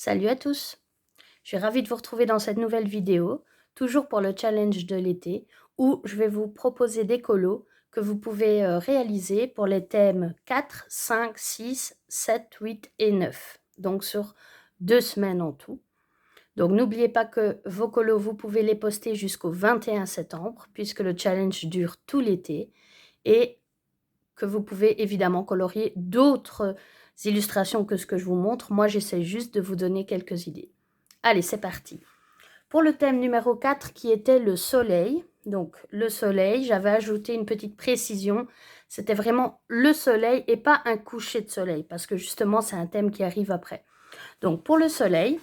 Salut à tous! Je suis ravie de vous retrouver dans cette nouvelle vidéo, toujours pour le challenge de l'été, où je vais vous proposer des colos que vous pouvez réaliser pour les thèmes 4, 5, 6, 7, 8 et 9. Donc sur 2 semaines en tout. Donc n'oubliez pas que vos colos, vous pouvez les poster jusqu'au 21 septembre, puisque le challenge dure tout l'été. Et que vous pouvez évidemment colorier d'autres illustrations que ce que je vous montre. Moi, j'essaie juste de vous donner quelques idées. Allez, c'est parti. Pour le thème numéro 4 qui était le soleil, donc le soleil, j'avais ajouté une petite précision. C'était vraiment le soleil et pas un coucher de soleil, parce que justement, c'est un thème qui arrive après. Donc pour le soleil,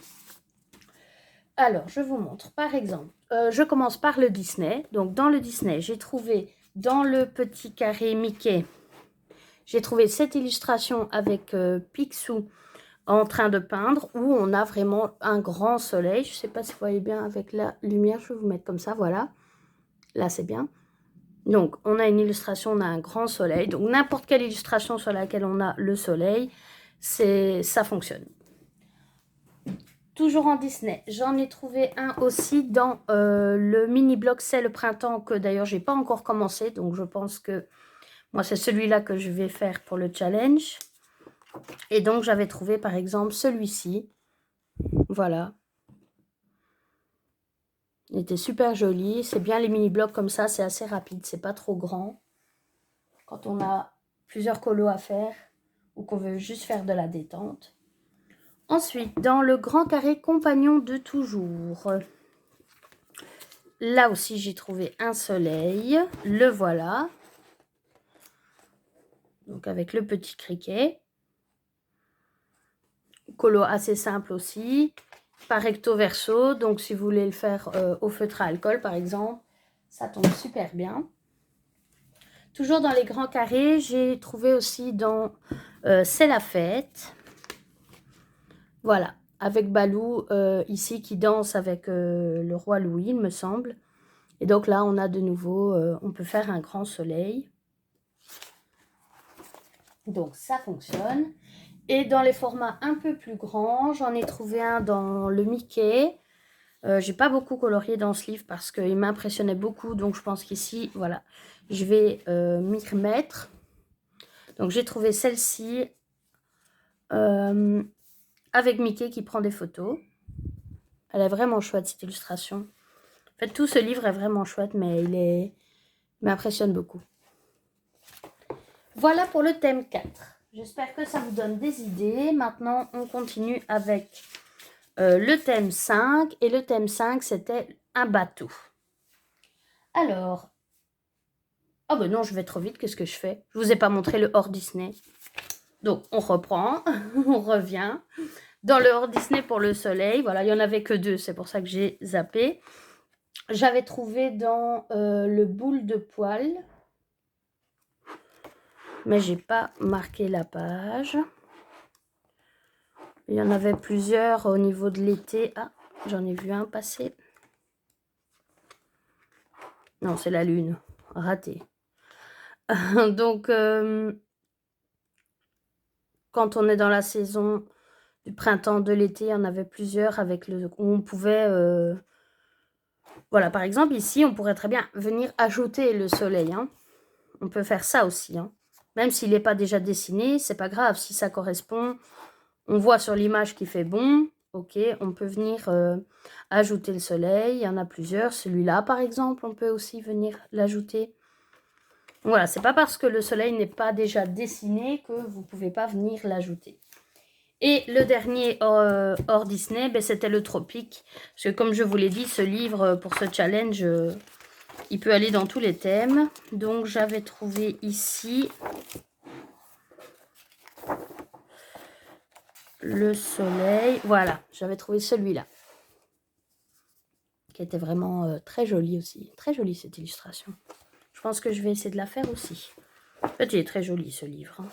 alors je vous montre par exemple, je commence par le Disney. Donc dans le Disney, j'ai trouvé dans le petit carré Mickey, j'ai trouvé cette illustration avec Picsou en train de peindre, où on a vraiment un grand soleil. Je ne sais pas si vous voyez bien avec la lumière, je vais vous mettre comme ça, voilà. Là, c'est bien. Donc, on a une illustration, on a un grand soleil. Donc, n'importe quelle illustration sur laquelle on a le soleil, ça fonctionne. Toujours en Disney, j'en ai trouvé un aussi dans le mini-blog C'est le printemps, que d'ailleurs, je n'ai pas encore commencé. Donc, je pense que moi, c'est celui-là que je vais faire pour le challenge. Et donc, j'avais trouvé, par exemple, celui-ci. Voilà. Il était super joli. C'est bien les mini-blocs comme ça, c'est assez rapide, c'est pas trop grand. Quand on a plusieurs colos à faire ou qu'on veut juste faire de la détente. Ensuite, dans le grand carré compagnon de toujours. Là aussi, j'ai trouvé un soleil. Le voilà. Donc avec le petit criquet. Colo assez simple aussi. Par recto verso. Donc si vous voulez le faire au feutre à alcool par exemple, ça tombe super bien. Toujours dans les grands carrés, j'ai trouvé aussi dans C'est la fête. Voilà, avec Balou ici qui danse avec le roi Louis, il me semble. Et donc là, on a de nouveau, on peut faire un grand soleil. Donc ça fonctionne. Et dans les formats un peu plus grands, j'en ai trouvé un dans le Mickey. J'ai pas beaucoup colorié dans ce livre parce qu'il m'impressionnait beaucoup. Donc je pense qu'ici, voilà, je vais m'y remettre. Donc j'ai trouvé celle-ci avec Mickey qui prend des photos. Elle est vraiment chouette cette illustration. En fait, tout ce livre est vraiment chouette, mais il m'impressionne beaucoup. Voilà pour le thème 4. J'espère que ça vous donne des idées. Maintenant, on continue avec le thème 5. Et le thème 5, c'était un bateau. Alors, oh ben non, je vais trop vite, qu'est-ce que je fais? Je vous ai pas montré le hors Disney. Donc, on reprend, on revient. Dans le hors Disney pour le soleil, voilà, il n'y en avait que 2, c'est pour ça que j'ai zappé. J'avais trouvé dans le boule de poil, mais j'ai pas marqué la page. Il y en avait plusieurs au niveau de l'été. Ah, j'en ai vu un passer. Non, c'est la lune. Raté. Donc, quand on est dans la saison du printemps, de l'été, il y en avait plusieurs avec où on pouvait... Voilà, par exemple, ici, on pourrait très bien venir ajouter le soleil. Hein. On peut faire ça aussi. Hein. Même s'il n'est pas déjà dessiné, c'est pas grave. Si ça correspond, on voit sur l'image qu'il fait bon. Ok, on peut venir ajouter le soleil. Il y en a plusieurs. Celui-là, par exemple, on peut aussi venir l'ajouter. Voilà, c'est pas parce que le soleil n'est pas déjà dessiné que vous ne pouvez pas venir l'ajouter. Et le dernier hors Disney, ben, c'était le tropique. Parce que comme je vous l'ai dit, ce livre, pour ce challenge, il peut aller dans tous les thèmes. Donc, j'avais trouvé ici le soleil. Voilà, j'avais trouvé celui-là. Qui était vraiment très joli aussi. Très jolie cette illustration. Je pense que je vais essayer de la faire aussi. En fait, il est très joli ce livre. Hein.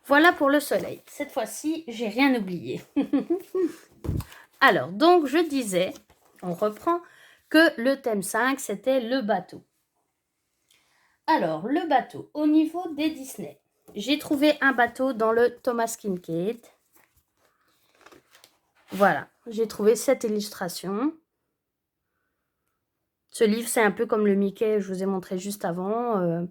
Voilà pour le soleil. Cette fois-ci, j'ai rien oublié. Alors, donc, je disais, on reprend, que le thème 5, c'était le bateau. Alors, le bateau, au niveau des Disney, j'ai trouvé un bateau dans le Thomas Kinkade. Voilà, j'ai trouvé cette illustration. Ce livre, c'est un peu comme le Mickey, je vous ai montré juste avant.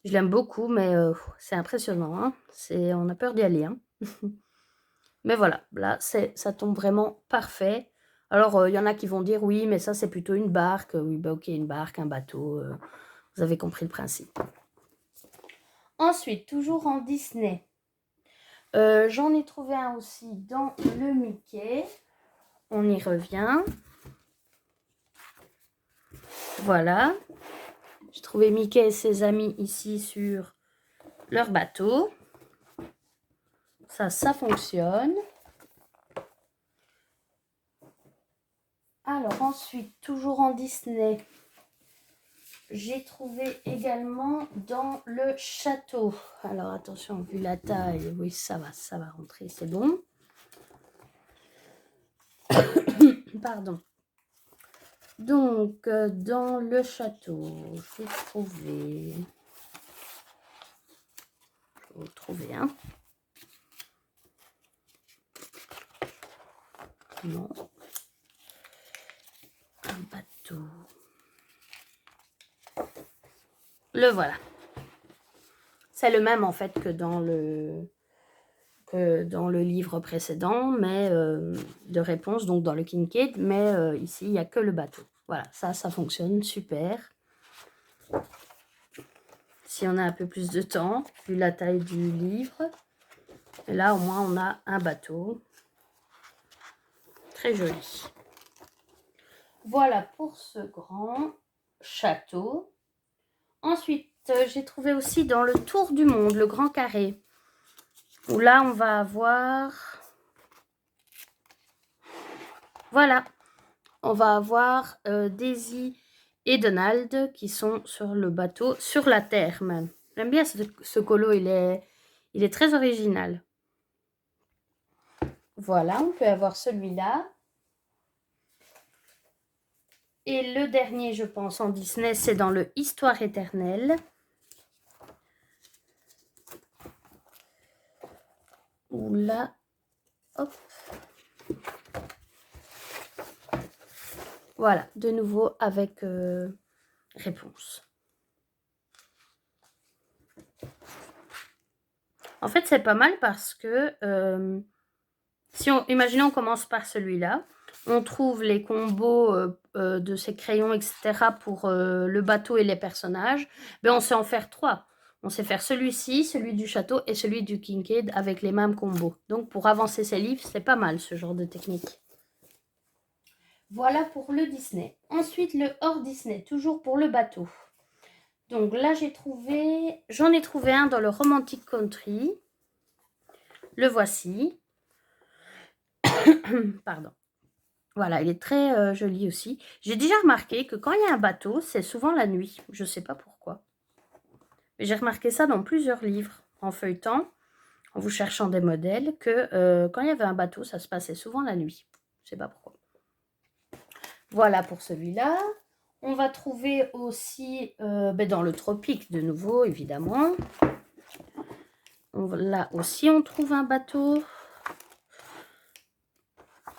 Je l'aime beaucoup, mais c'est impressionnant. Hein. On a peur d'y aller. Hein. Mais voilà, là, ça tombe vraiment parfait. Alors, il y en a qui vont dire, oui, mais ça, c'est plutôt une barque. Oui, bah ok, une barque, un bateau. Vous avez compris le principe. Ensuite, toujours en Disney. J'en ai trouvé un aussi dans le Mickey. On y revient. Voilà. J'ai trouvé Mickey et ses amis ici sur leur bateau. Ça fonctionne. Alors ensuite, toujours en Disney, j'ai trouvé également dans le château. Alors attention, vu la taille, oui, ça va rentrer, c'est bon. Pardon. Donc, dans le château, j'ai trouvé... Je vais vous trouver un. Non. Un bateau. Le voilà. C'est le même en fait que dans le livre précédent, mais de réponse, donc dans le Kincaid, mais ici, il n'y a que le bateau. Voilà, ça fonctionne, super. Si on a un peu plus de temps, vu la taille du livre. Et là, au moins, on a un bateau. Très joli. Voilà pour ce grand château. Ensuite, j'ai trouvé aussi dans le Tour du Monde, le grand carré. Où là, on va avoir... Voilà. On va avoir Daisy et Donald qui sont sur le bateau, sur la terre même. J'aime bien ce colo, il est très original. Voilà, on peut avoir celui-là. Et le dernier, je pense, en Disney, c'est dans le Histoire éternelle. Où là, hop. Voilà, de nouveau avec réponse. En fait, c'est pas mal parce que imaginons on commence par celui-là. On trouve les combos de ces crayons, etc. pour le bateau et les personnages. Ben, on sait en faire 3. On sait faire celui-ci, celui du château et celui du Kincaid avec les mêmes combos. Donc, pour avancer ces livres, c'est pas mal ce genre de technique. Voilà pour le Disney. Ensuite, le hors Disney, toujours pour le bateau. Donc là, j'en ai trouvé un dans le Romantic Country. Le voici. Pardon. Voilà, il est très joli aussi. J'ai déjà remarqué que quand il y a un bateau, c'est souvent la nuit. Je ne sais pas pourquoi. Mais j'ai remarqué ça dans plusieurs livres, en feuilletant, en vous cherchant des modèles, que quand il y avait un bateau, ça se passait souvent la nuit. Je ne sais pas pourquoi. Voilà pour celui-là. On va trouver aussi dans le tropique, de nouveau, évidemment. Là aussi, on trouve un bateau.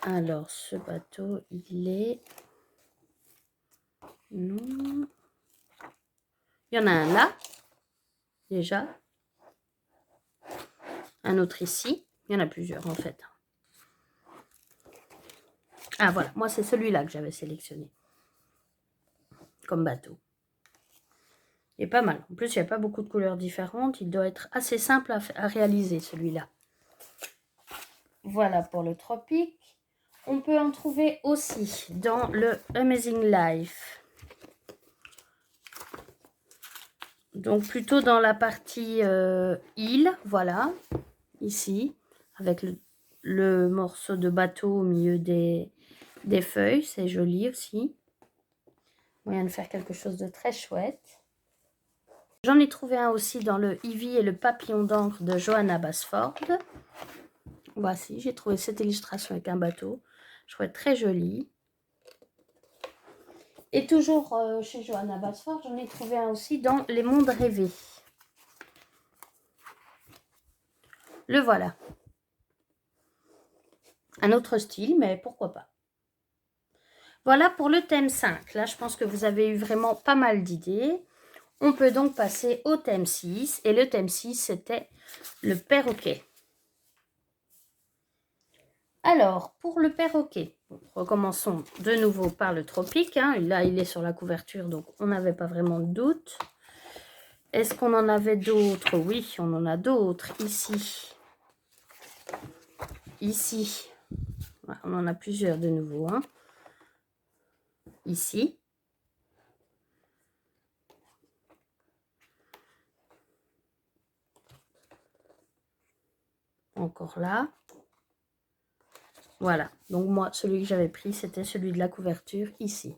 Alors, ce bateau, il est... Non. Il y en a un là, déjà. Un autre ici. Il y en a plusieurs, en fait. Ah, voilà. Moi, c'est celui-là que j'avais sélectionné. Comme bateau. Il est pas mal. En plus, il n'y a pas beaucoup de couleurs différentes. Il doit être assez simple à réaliser, celui-là. Voilà pour le tropique. On peut en trouver aussi dans le Amazing Life. Donc, plutôt dans la partie île, voilà, ici, avec le morceau de bateau au milieu des feuilles. C'est joli aussi. Moyen de faire quelque chose de très chouette. J'en ai trouvé un aussi dans le Ivy et le papillon d'encre de Johanna Basford. Voici, j'ai trouvé cette illustration avec un bateau. Je trouvais très jolie. Et toujours chez Johanna Basford, j'en ai trouvé un aussi dans Les Mondes Rêvés. Le voilà. un autre style, mais pourquoi pas. Voilà pour le thème 5. Là, je pense que vous avez eu vraiment pas mal d'idées. On peut donc passer au thème 6. Et le thème 6, c'était le perroquet. Alors, pour le perroquet, recommençons de nouveau par le tropique. Hein. Là, il est sur la couverture, donc on n'avait pas vraiment de doute. Est-ce qu'on en avait d'autres? Oui, on en a d'autres. Ici. Ici. On en a plusieurs de nouveau. Hein. Ici. Encore là. Voilà. Donc moi, celui que j'avais pris, c'était celui de la couverture ici.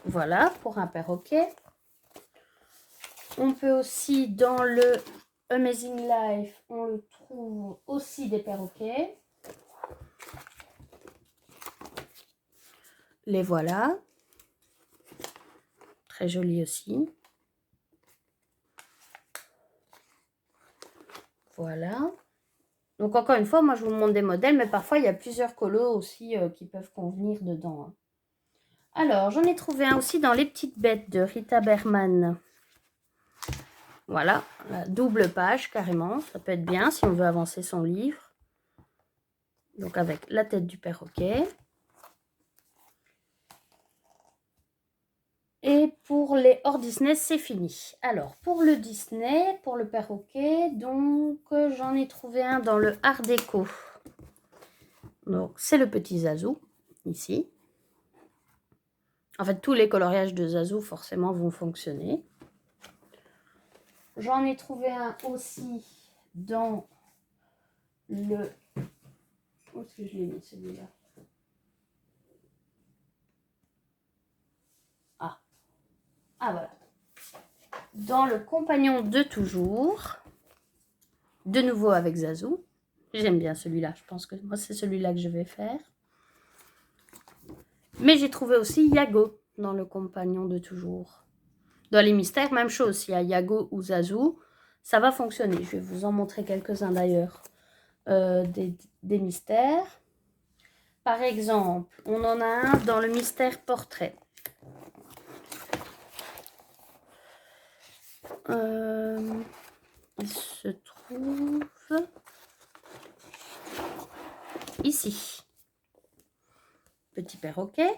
Voilà, pour un perroquet. On peut aussi, dans le Amazing Life, on le trouve aussi des perroquets. Les voilà. Très joli aussi. Voilà. Donc encore une fois, moi je vous montre des modèles, mais parfois il y a plusieurs colos aussi qui peuvent convenir dedans. Alors, j'en ai trouvé un aussi dans Les Petites Bêtes de Rita Berman. Voilà, la double page carrément. Ça peut être bien si on veut avancer son livre. Donc avec la tête du perroquet. Et pour les hors Disney, c'est fini. Alors, pour le Disney, pour le perroquet, donc j'en ai trouvé un dans le Art déco. Donc, c'est le petit Zazou, ici. En fait, tous les coloriages de Zazou, forcément, vont fonctionner. J'en ai trouvé un aussi dans le... Où est-ce que je l'ai mis, celui-là? Ah, voilà. Dans le Compagnon de toujours. De nouveau avec Zazou. J'aime bien celui-là. Je pense que moi, c'est celui-là que je vais faire. Mais j'ai trouvé aussi Yago dans le Compagnon de toujours. Dans les mystères, même chose. S'il y a Yago ou Zazou, ça va fonctionner. Je vais vous en montrer quelques-uns d'ailleurs. Des mystères. Par exemple, on en a un dans le mystère portrait. Il se trouve ici. Petit perroquet.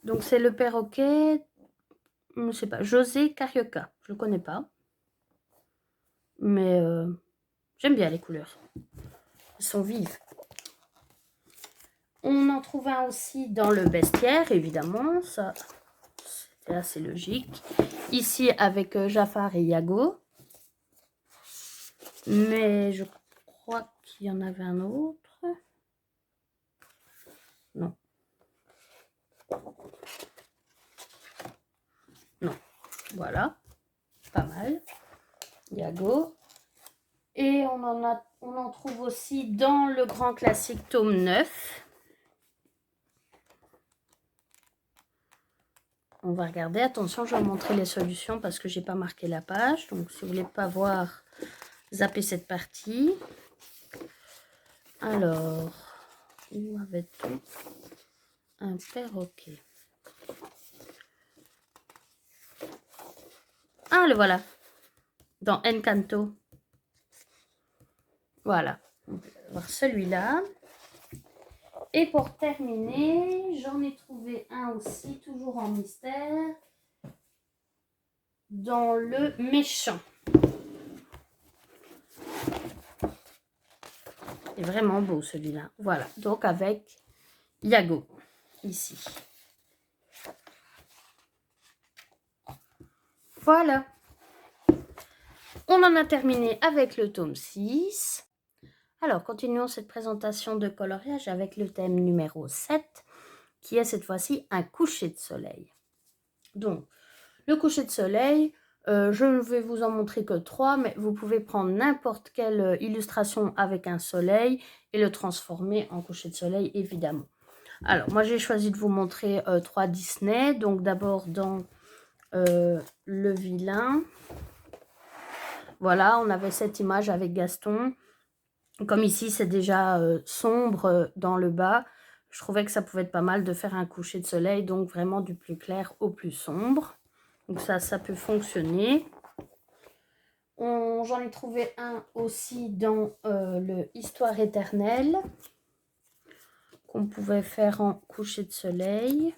Donc c'est le perroquet, je ne sais pas, José Carioca. Je ne le connais pas. Mais j'aime bien les couleurs. Elles sont vives. On en trouve un aussi dans le bestiaire, évidemment. Ça, c'était assez logique. Ici, avec Jafar et Yago. Mais je crois qu'il y en avait un autre. Non. Non. Voilà. Pas mal. Yago. Et on en trouve aussi dans le grand classique tome 9. On va regarder. Attention, je vais vous montrer les solutions parce que j'ai pas marqué la page. Donc, si vous voulez pas voir, zappez cette partie. Alors, où avait-on un perroquet? Ah, le voilà. Dans Encanto. Voilà. On peut voir celui-là. Et pour terminer, j'en ai trouvé un aussi, toujours en mystère, dans le méchant. C'est vraiment beau celui-là. Voilà, donc avec Yago, ici. Voilà. On en a terminé avec le tome 6. Alors, continuons cette présentation de coloriage avec le thème numéro 7, qui est cette fois-ci un coucher de soleil. Donc, le coucher de soleil, je ne vais vous en montrer que 3, mais vous pouvez prendre n'importe quelle illustration avec un soleil et le transformer en coucher de soleil, évidemment. Alors, moi, j'ai choisi de vous montrer 3 Disney. Donc, d'abord dans Le Vilain. Voilà, on avait cette image avec Gaston. Comme ici, c'est déjà sombre dans le bas, je trouvais que ça pouvait être pas mal de faire un coucher de soleil, donc vraiment du plus clair au plus sombre. Donc ça peut fonctionner. J'en ai trouvé un aussi dans le Histoire éternelle, qu'on pouvait faire en coucher de soleil.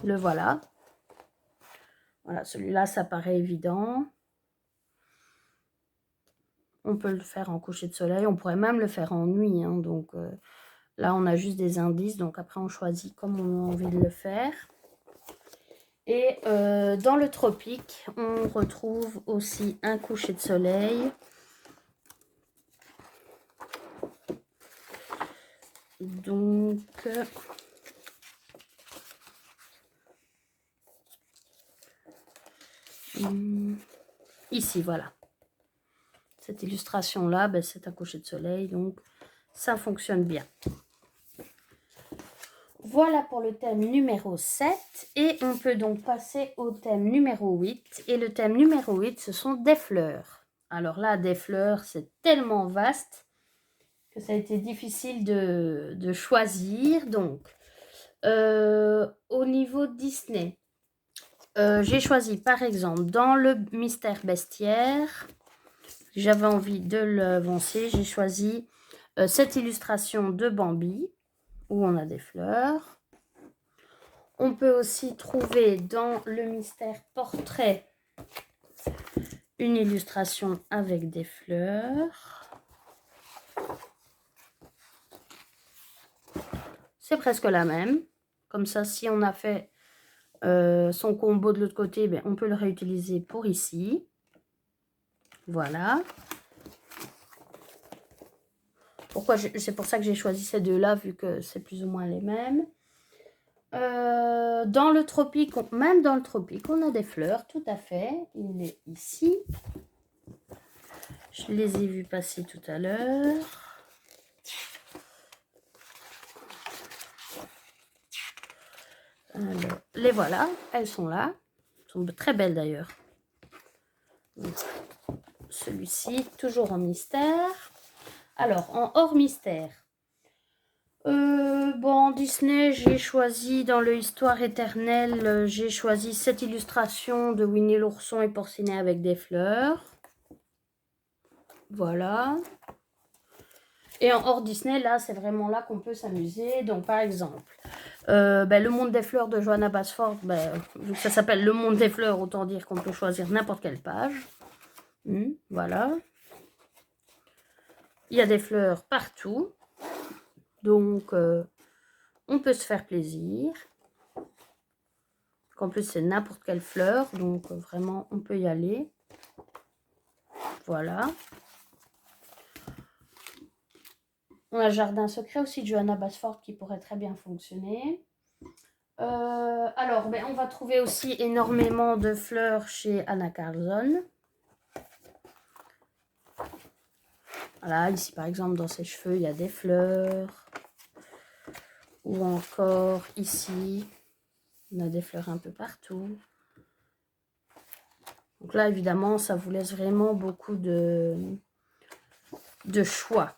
Le voilà. Voilà, celui-là, ça paraît évident. On peut le faire en coucher de soleil. On pourrait même le faire en nuit. Hein, donc là, on a juste des indices. Donc après, on choisit comme on a envie de le faire. Et dans le tropique, on retrouve aussi un coucher de soleil. Donc... ici, voilà. Cette illustration-là, ben, c'est un coucher de soleil, donc ça fonctionne bien. Voilà pour le thème numéro 7. Et on peut donc passer au thème numéro 8. Et le thème numéro 8, ce sont des fleurs. Alors là, des fleurs, c'est tellement vaste que ça a été difficile de choisir. Donc, au niveau Disney, j'ai choisi par exemple dans le Mystère Bestiaire, j'avais envie de l'avancer, j'ai choisi cette illustration de Bambi où on a des fleurs. On peut aussi trouver dans le Mystère Portrait une illustration avec des fleurs. C'est presque la même. Comme ça, si on a fait son combo de l'autre côté, ben, on peut le réutiliser pour ici. Voilà. C'est pour ça que j'ai choisi ces deux-là, vu que c'est plus ou moins les mêmes. Dans le tropique, même dans le tropique, on a des fleurs, tout à fait. Il est ici. Je les ai vus passer tout à l'heure. Alors, les voilà, elles sont là. Elles sont très belles d'ailleurs. Celui-ci, toujours en mystère. Alors, en hors mystère. Bon, Disney, j'ai choisi dans le Histoire éternelle, j'ai choisi cette illustration de Winnie l'ourson et Porcinet avec des fleurs. Voilà. Et en hors Disney, là, c'est vraiment là qu'on peut s'amuser. Donc, par exemple, le monde des fleurs de Johanna Basford, vu que ça s'appelle le monde des fleurs, autant dire qu'on peut choisir n'importe quelle page. Voilà. Il y a des fleurs partout. Donc, on peut se faire plaisir. En plus, c'est n'importe quelle fleur. Donc, vraiment, on peut y aller. Voilà. On a le jardin secret aussi de Johanna Basford qui pourrait très bien fonctionner. Alors, on va trouver aussi énormément de fleurs chez Anna Carlson. Voilà, ici par exemple dans ses cheveux, il y a des fleurs. Ou encore ici, on a des fleurs un peu partout. Donc là, évidemment, ça vous laisse vraiment beaucoup de choix.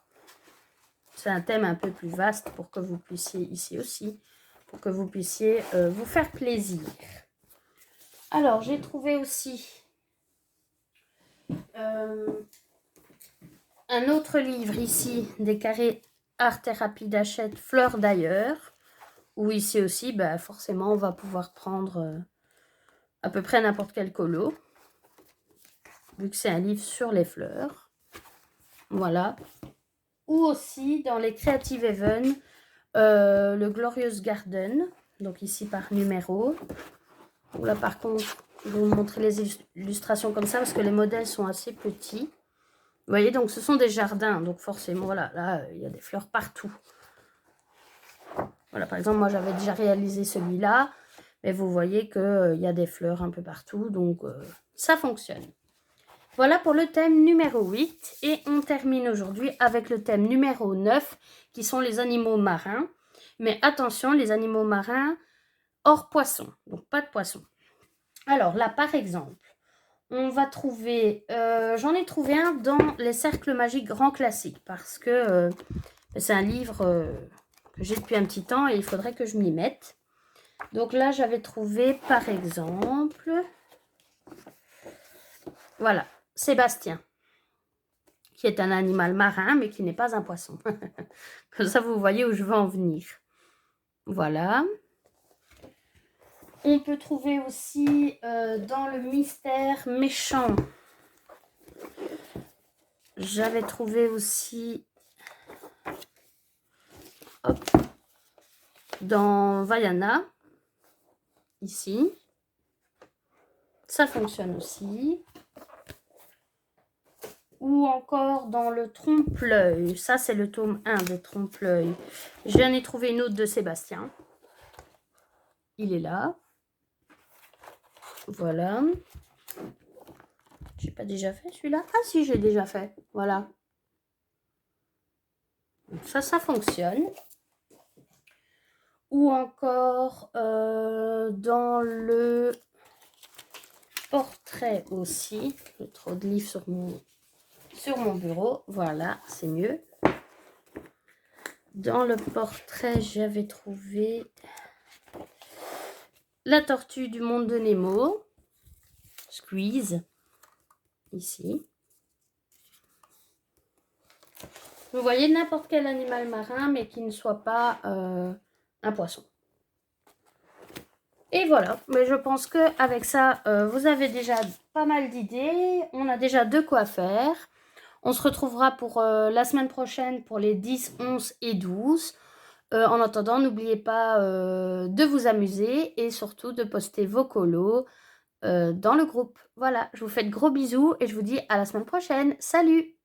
C'est un thème un peu plus vaste pour que vous puissiez, ici aussi, pour que vous puissiez vous faire plaisir. Alors, j'ai trouvé aussi un autre livre ici, des carrés art thérapie d'Hachette, fleurs d'ailleurs, où ici aussi, forcément, on va pouvoir prendre à peu près n'importe quel colo, vu que c'est un livre sur les fleurs. Voilà. Ou aussi, dans les Creative Haven, le Glorious Garden, donc ici par numéro. Là, par contre, je vais vous montrer les illustrations comme ça, parce que les modèles sont assez petits. Vous voyez, donc ce sont des jardins, donc forcément, voilà, là, il y a des fleurs partout. Voilà, par exemple, moi, j'avais déjà réalisé celui-là, mais vous voyez qu'il y a des fleurs un peu partout, donc ça fonctionne. Voilà pour le thème numéro 8, et on termine aujourd'hui avec le thème numéro 9, qui sont les animaux marins. Mais attention, les animaux marins hors poisson, donc pas de poisson. Alors là, par exemple, on va trouver... j'en ai trouvé un dans les cercles magiques grand classiques parce que c'est un livre que j'ai depuis un petit temps et il faudrait que je m'y mette. Donc là, j'avais trouvé, par exemple... Voilà, Sébastien, qui est un animal marin, mais qui n'est pas un poisson. Comme ça, vous voyez où je veux en venir. Voilà. On peut trouver aussi dans le mystère méchant. J'avais trouvé aussi... Hop, dans Vaiana, ici. Ça fonctionne aussi. Ou encore dans le trompe-l'œil. Ça, c'est le tome 1 de trompe-l'œil. J'en ai trouvé une autre de Sébastien. Il est là. Voilà. J'ai pas déjà fait celui-là? Ah si, j'ai déjà fait. Voilà. Donc ça fonctionne. Ou encore dans le portrait aussi. J'ai trop de livres sur mon bureau. Voilà, c'est mieux. Dans le portrait, j'avais trouvé la tortue du monde de Nemo. Squeeze. Ici. Vous voyez n'importe quel animal marin, mais qui ne soit pas un poisson. Et voilà, mais je pense qu'avec ça, vous avez déjà pas mal d'idées. On a déjà de quoi faire. On se retrouvera pour la semaine prochaine pour les 10, 11 et 12. En attendant, n'oubliez pas de vous amuser et surtout de poster vos colos dans le groupe. Voilà, je vous fais de gros bisous et je vous dis à la semaine prochaine. Salut!